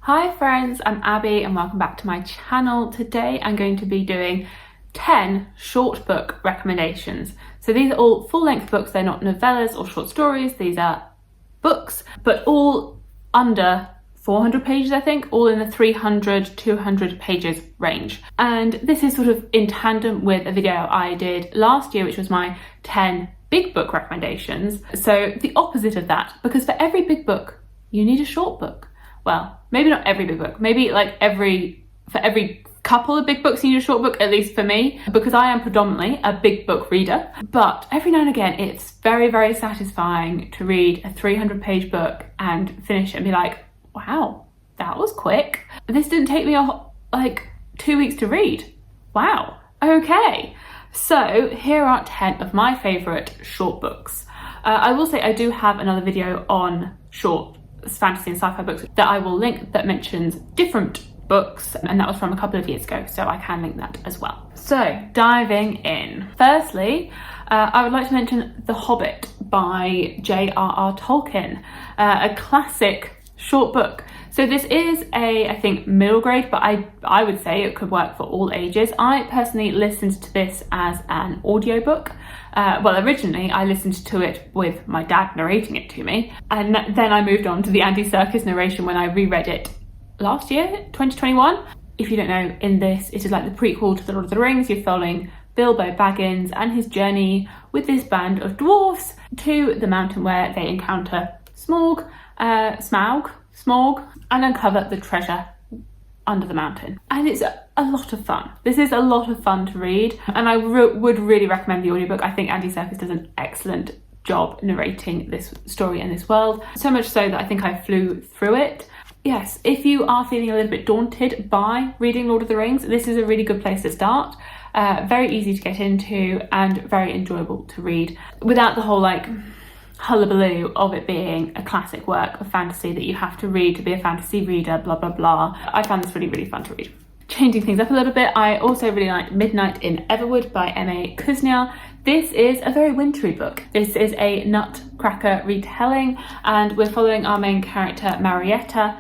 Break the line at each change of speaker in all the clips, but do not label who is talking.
Hi friends, I'm Abby and welcome back to my channel. Today I'm going to be doing 10 short book recommendations. So these are all full-length books, they're not novellas or short stories, these are books, but all under 400 pages I think, all in the 300-200 pages range. And this is sort of in tandem with a video I did last year, which was my 10 big book recommendations. So the opposite of that, because for every big book, you need a short book. Well, maybe not every big book, maybe like for every couple of big books you need a short book, at least for me, because I am predominantly a big book reader. But every now and again, it's very, very satisfying to read a 300-page book and finish it and be like, wow, that was quick. This didn't take me like 2 weeks to read. Wow, okay. So here are 10 of my favourite short books. I will say I do have another video on short fantasy and sci-fi books that I will link that mentions different books, and that was from a couple of years ago, so I can link that as well. So diving in. Firstly, I would like to mention The Hobbit by J.R.R. Tolkien, a classic short book. So this is I think middle grade, but I would say it could work for all ages. I personally listened to this as an audiobook. Well, originally I listened to it with my dad narrating it to me, and then I moved on to the Andy Serkis narration when I reread it last year, 2021. If you don't know, in this, it is like the prequel to The Lord of the Rings. You're following Bilbo Baggins and his journey with this band of dwarfs to the mountain where they encounter Smaug, and uncover the treasure under the mountain. And it's a lot of fun. This is a lot of fun to read, and I would really recommend the audiobook. I think Andy Serkis does an excellent job narrating this story and this world, so much so that I think I flew through it. Yes, if you are feeling a little bit daunted by reading Lord of the Rings, this is a really good place to start. Very easy to get into and very enjoyable to read without the whole like hullabaloo of it being a classic work of fantasy that you have to read to be a fantasy reader, blah blah blah. I found this really, really fun to read. Changing things up a little bit, I also really like Midnight in Everwood by M.A. Kuzniar. This is a very wintry book. This is a nutcracker retelling, and we're following our main character Marietta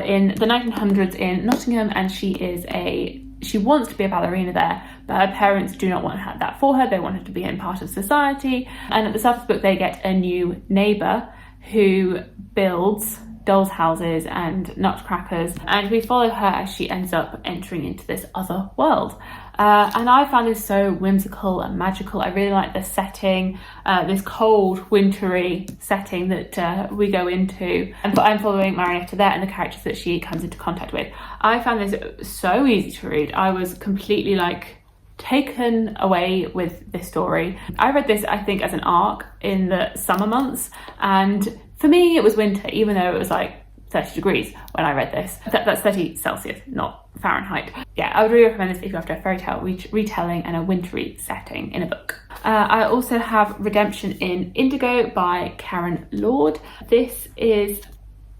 in the 1900s in Nottingham, and she wants to be a ballerina there, but her parents do not want that for her. They want her to be in part of society. And at the start of the book, they get a new neighbour who builds dolls' houses and nutcrackers, and we follow her as she ends up entering into this other world. And I found this so whimsical and magical. I really like the setting, this cold, wintry setting that we go into. And I'm following Marietta there and the characters that she comes into contact with. I found this so easy to read. I was completely like taken away with this story. I read this, I think, as an arc in the summer months, and for me it was winter, even though it was like 30 degrees when I read this. That's 30 Celsius, not Fahrenheit. Yeah, I would really recommend this if you're after a fairy tale retelling and a wintry setting in a book. I also have Redemption in Indigo by Karen Lord. This is,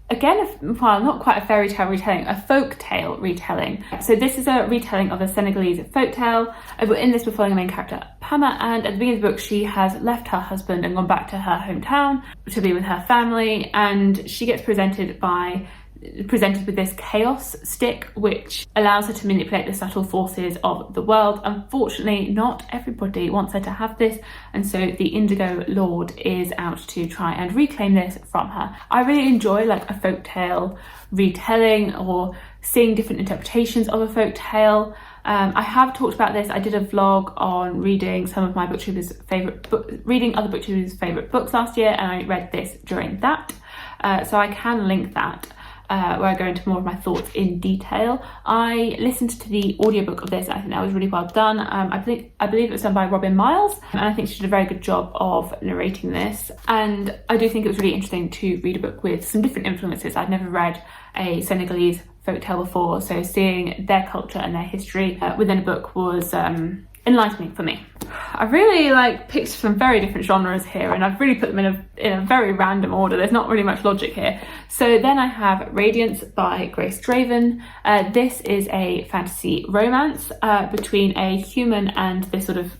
again, well, not quite a fairy tale retelling, a folk tale retelling. So this is a retelling of a Senegalese folk tale. In this, we're following the main character, Pama, and at the beginning of the book, she has left her husband and gone back to her hometown to be with her family, and she gets presented with this chaos stick, which allows her to manipulate the subtle forces of the world. Unfortunately, not everybody wants her to have this, and so the Indigo Lord is out to try and reclaim this from her. I really enjoy like a folktale retelling or seeing different interpretations of a folktale. I have talked about this. I did a vlog on reading some of my reading other booktubers' favourite books last year, and I read this during that. So I can link that. Where I go into more of my thoughts in detail. I listened to the audiobook of this, and I think that was really well done. I believe it was done by Robin Miles, and I think she did a very good job of narrating this. And I do think it was really interesting to read a book with some different influences. I'd never read a Senegalese folktale before, so seeing their culture and their history within a book was enlightening for me. I really picked some very different genres here, and I've really put them in a very random order. There's not really much logic here. So then I have Radiance by Grace Draven. This is a fantasy romance between a human and this sort of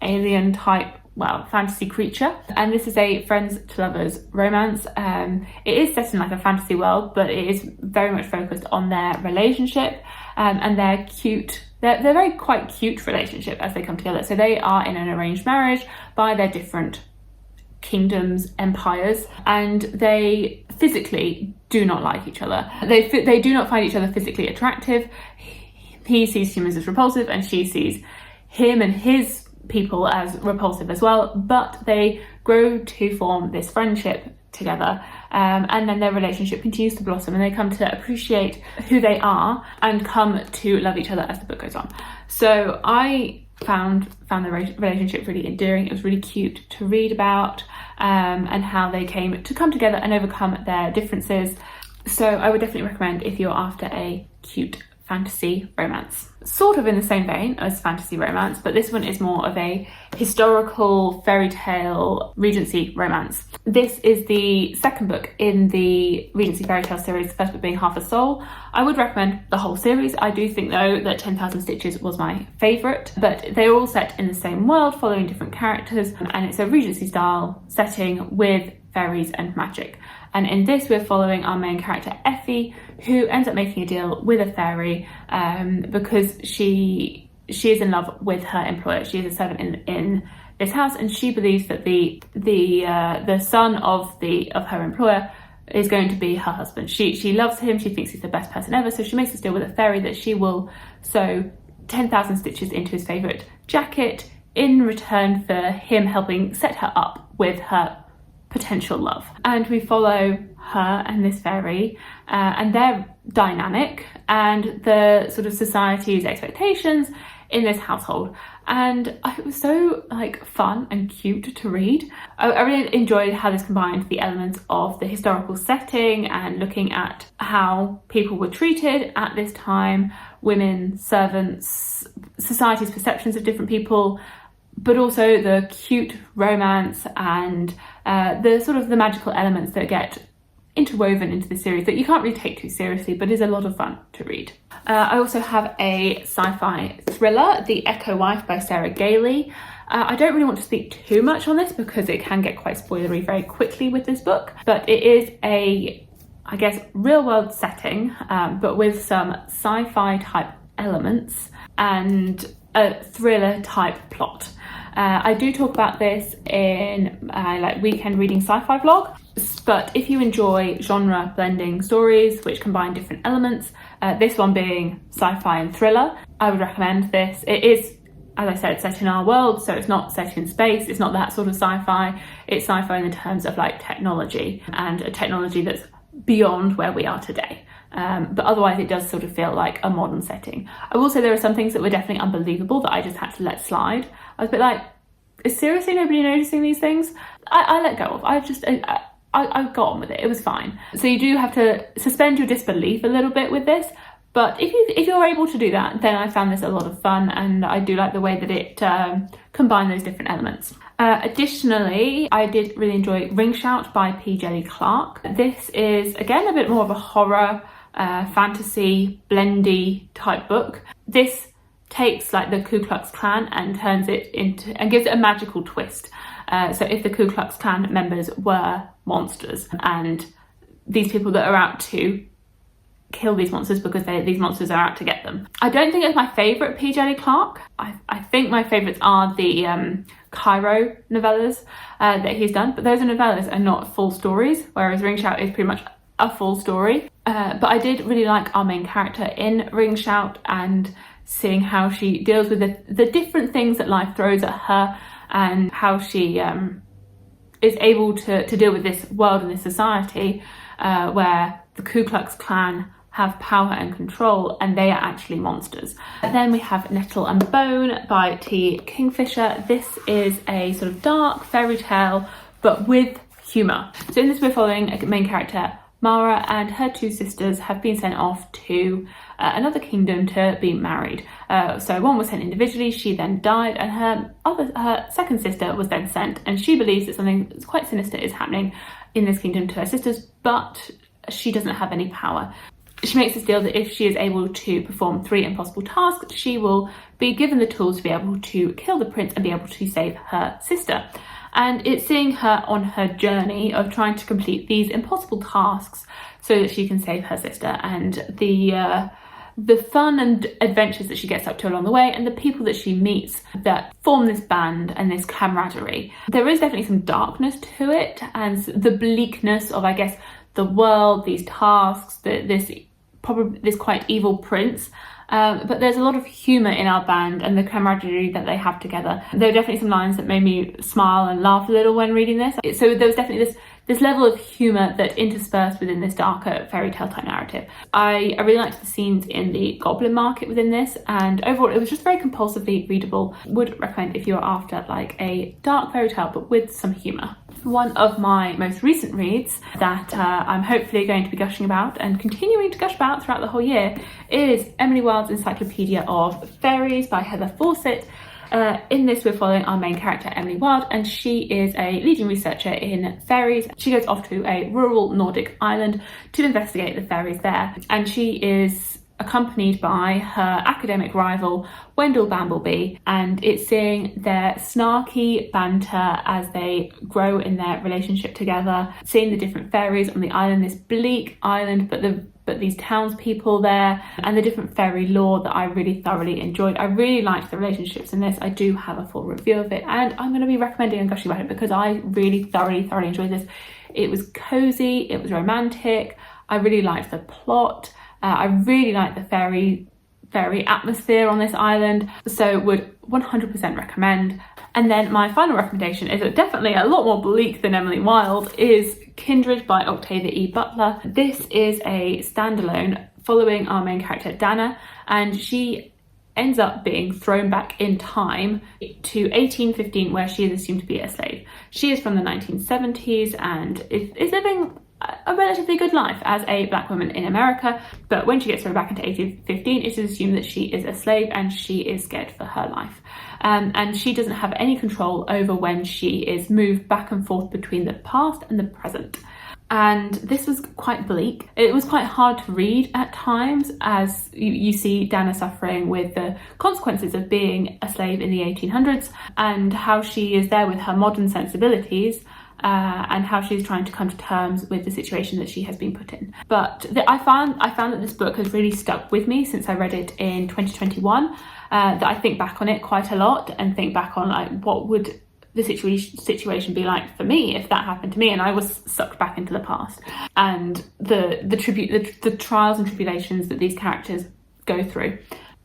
alien type well, fantasy creature. And this is a friends to lovers romance. It is set in like a fantasy world, but it is very much focused on their relationship and their cute, they're very quite cute relationship as they come together. So they are in an arranged marriage by their different kingdoms, empires, and they physically do not like each other. They do not find each other physically attractive. He sees humans as repulsive and she sees him and his people as repulsive as well, but they grow to form this friendship together, and then their relationship continues to blossom and they come to appreciate who they are and come to love each other as the book goes on. So I found the relationship really endearing. It was really cute to read about, and how they came to come together and overcome their differences. So I would definitely recommend if you're after a cute fantasy romance. Sort of in the same vein as fantasy romance, but this one is more of a historical fairy tale Regency romance. This is the second book in the Regency fairy tale series, the first book being Half a Soul. I would recommend the whole series. I do think though that 10,000 Stitches was my favourite, but they're all set in the same world following different characters, and it's a Regency style setting with fairies and magic. And in this we're following our main character Effie, who ends up making a deal with a fairy because she is in love with her employer. She is a servant in this house, and she believes that the son of her employer is going to be her husband. She loves him. She thinks he's the best person ever. So she makes this deal with a fairy that she will sew 10,000 stitches into his favourite jacket in return for him helping set her up with her potential love. And we follow her and this fairy and their dynamic and the sort of society's expectations in this household. And it was so like fun and cute to read. I really enjoyed how this combined the elements of the historical setting and looking at how people were treated at this time, women, servants, society's perceptions of different people, but also the cute romance and the sort of the magical elements that get interwoven into the series that you can't really take too seriously, but is a lot of fun to read. I also have a sci-fi thriller, The Echo Wife by Sarah Gailey. I don't really want to speak too much on this because it can get quite spoilery very quickly with this book, but it is a, I guess, real world setting, but with some sci-fi type elements and a thriller type plot. I do talk about this in like weekend reading sci-fi vlog, but if you enjoy genre blending stories which combine different elements, this one being sci-fi and thriller, I would recommend this. It is, as I said, set in our world, so it's not set in space, it's not that sort of sci-fi, it's sci-fi in the terms of like technology, and a technology that's beyond where we are today. But otherwise it does sort of feel like a modern setting. I will say there are some things that were definitely unbelievable that I just had to let slide. I was a bit like, is seriously nobody noticing these things? I let go of. I got on with it. It was fine. So you do have to suspend your disbelief a little bit with this, but if you're able to do that, then I found this a lot of fun, and I do like the way that it combined those different elements. Additionally, I did really enjoy Ringshout by P. Jelly Clark. This is again a bit more of a horror, fantasy, blendy type book. This takes like the Ku Klux Klan and turns it into and gives it a magical twist. So if the Ku Klux Klan members were monsters and these people that are out to kill these monsters because these monsters are out to get them. I don't think it's my favourite P. Jelly Clark. I think my favourites are the Cairo novellas that he's done, but those novellas are not full stories, whereas Ringshout is pretty much a full story. But I did really like our main character in Ringshout and seeing how she deals with the different things that life throws at her, and how she is able to deal with this world and this society where the Ku Klux Klan have power and control and they are actually monsters. Then we have Nettle and Bone by T. Kingfisher. This is a sort of dark fairy tale but with humour. So in this we're following a main character, Mara, and her two sisters have been sent off to another kingdom to be married. So one was sent individually, she then died, and her second sister was then sent, and she believes that something quite sinister is happening in this kingdom to her sisters, but she doesn't have any power. She makes this deal that if she is able to perform 3 impossible tasks, she will be given the tools to be able to kill the prince and be able to save her sister. And it's seeing her on her journey of trying to complete these impossible tasks so that she can save her sister, and the fun and adventures that she gets up to along the way, and the people that she meets that form this band and this camaraderie. There is definitely some darkness to it, and the bleakness of, I guess, the world, these tasks, this quite evil prince. But there's a lot of humour in our band and the camaraderie that they have together. There are definitely some lines that made me smile and laugh a little when reading this. So there was definitely this level of humour that interspersed within this darker fairy tale type narrative. I really liked the scenes in the goblin market within this, and overall it was just very compulsively readable. Would recommend if you're after like a dark fairy tale but with some humour. One of my most recent reads that I'm hopefully going to be gushing about and continuing to gush about throughout the whole year is Emily Wilde's Encyclopaedia of Faeries by Heather Fawcett. In this, we're following our main character, Emily Wilde, and she is a leading researcher in fairies. She goes off to a rural Nordic island to investigate the fairies there, and she is accompanied by her academic rival, Wendell Bamblebee, and it's seeing their snarky banter as they grow in their relationship together, seeing the different fairies on the island, this bleak island, but these townspeople there, and the different fairy lore that I really thoroughly enjoyed. I really liked the relationships in this. I do have a full review of it, and I'm going to be recommending and gushing about it because I really thoroughly enjoyed this. It was cozy, it was romantic, I really liked the plot, I really liked the fairy atmosphere on this island, so would 100% recommend. And then my final recommendation is definitely a lot more bleak than Emily Wilde, is Kindred by Octavia E. Butler. This is a standalone following our main character Dana, and she ends up being thrown back in time to 1815, where she is assumed to be a slave. She is from the 1970s and is living a relatively good life as a black woman in America, but when she gets thrown back into 1815, it is assumed that she is a slave and she is scared for her life. And she doesn't have any control over when she is moved back and forth between the past and the present. And this was quite bleak. It was quite hard to read at times, as you see Dana suffering with the consequences of being a slave in the 1800s, and how she is there with her modern sensibilities, and how she's trying to come to terms with the situation that she has been put in. But I found that this book has really stuck with me since I read it in 2021, that I think back on it quite a lot and think back on like what would the situation be like for me if that happened to me and I was sucked back into the past, and the trials and tribulations that these characters go through.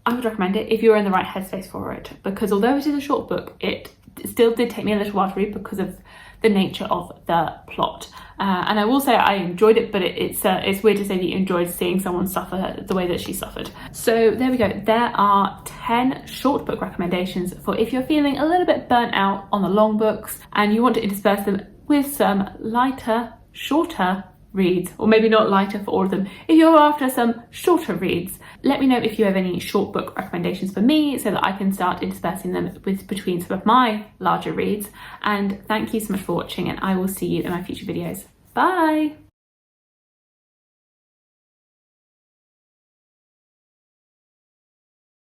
I would recommend it if you're in the right headspace for it, because although it is a short book, it still did take me a little while to read because of the nature of the plot. And I will say I enjoyed it, but it's weird to say that you enjoyed seeing someone suffer the way that she suffered. So there we go. There are 10 short book recommendations for if you're feeling a little bit burnt out on the long books and you want to intersperse them with some lighter, shorter reads, or maybe not lighter for all of them. If you're after some shorter reads, let me know if you have any short book recommendations for me so that I can start interspersing them between some of my larger reads. And thank you so much for watching, and I will see you in my future videos. Bye!